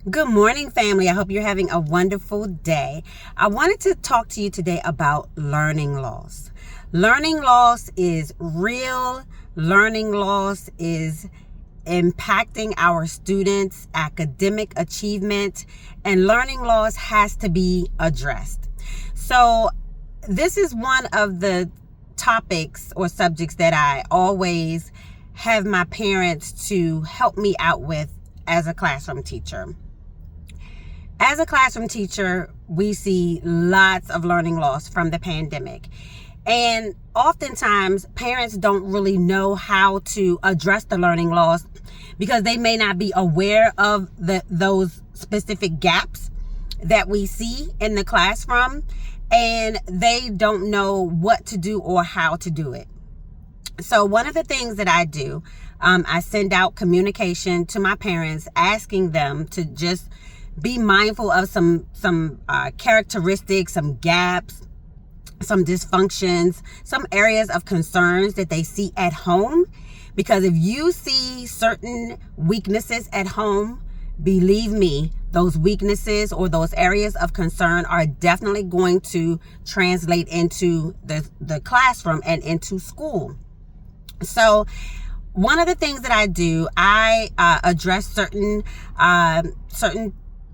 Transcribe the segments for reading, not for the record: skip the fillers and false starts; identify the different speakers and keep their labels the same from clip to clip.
Speaker 1: Good morning, family. I hope you're having a wonderful day. I wanted to talk to you today about learning loss. Learning loss is real. Learning loss is impacting our students' academic achievement, and learning loss has to be addressed. So, this is one of the topics or subjects that I always have my parents to help me out with as a classroom teacher. As a classroom teacher, we see lots of learning loss from the pandemic. And oftentimes, parents don't really know how to address the learning loss because they may not be aware of those specific gaps that we see in the classroom, and they don't know what to do or how to do it. So one of the things that I do, I send out communication to my parents asking them to just be mindful of some characteristics, some gaps, some dysfunctions, some areas of concerns that they see at home. Because if you see certain weaknesses at home, believe me, those weaknesses or those areas of concern are definitely going to translate into the classroom and into school. So one of the things that I do, I address certain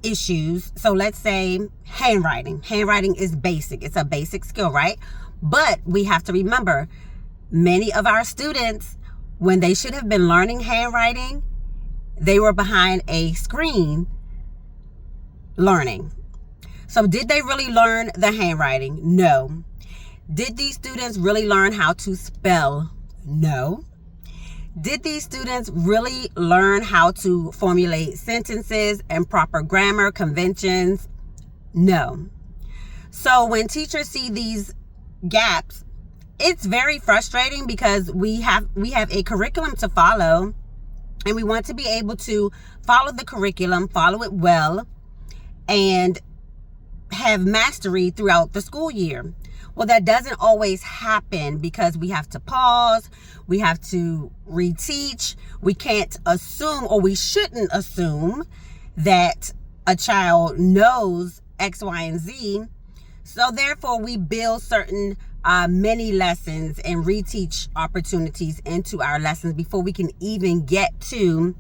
Speaker 1: issues. So let's say handwriting. Handwriting is basic. It's a basic skill, right? But we have to remember, many of our students, when they should have been learning handwriting, they were behind a screen learning. So did they really learn the handwriting? No. Did these students really learn how to spell? No. Did these students really learn how to formulate sentences and proper grammar conventions? No. So when teachers see these gaps, it's very frustrating because we have a curriculum to follow, and we want to be able to follow the curriculum, follow it well, and have mastery throughout the school year. Well, that doesn't always happen because we have to pause, we have to reteach. We can't assume, or we shouldn't assume, that a child knows X, Y, and Z. So therefore, we build certain mini lessons and reteach opportunities into our lessons before we can even get to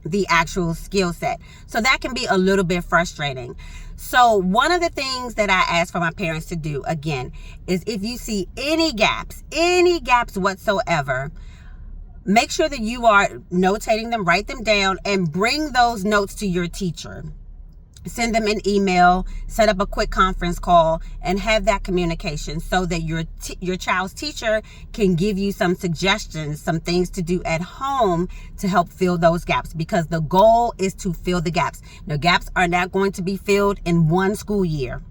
Speaker 1: the actual skill set. So that can be a little bit frustrating. So one of the things that I ask for my parents to do, again, is if you see any gaps whatsoever, make sure that you are notating them, write them down, and bring those notes to your teacher. Send them an email, set up a quick conference call, and have that communication so that your child's teacher can give you some suggestions, some things to do at home to help fill those gaps, because the goal is to fill the gaps. The gaps are not going to be filled in one school year,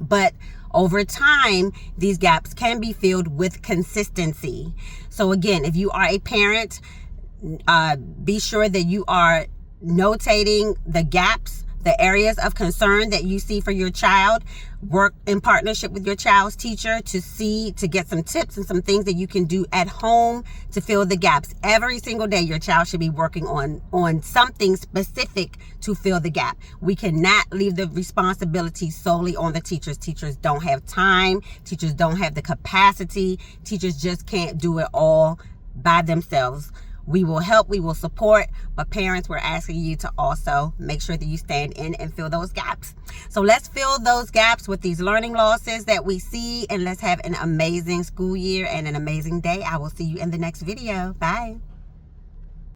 Speaker 1: but over time, these gaps can be filled with consistency. So again, if you are a parent, be sure that you are notating the gaps, the areas of concern that you see for your child. Work in partnership with your child's teacher to get some tips and some things that you can do at home to fill the gaps. Every single day, your child should be working on something specific to fill the gap. We cannot leave the responsibility solely on the teachers. Teachers don't have time. Teachers don't have the capacity. Teachers just can't do it all by themselves. We will help, we will support, but parents, we're asking you to also make sure that you stand in and fill those gaps. So let's fill those gaps with these learning losses that we see, and let's have an amazing school year and an amazing day. I will see you in the next video. Bye.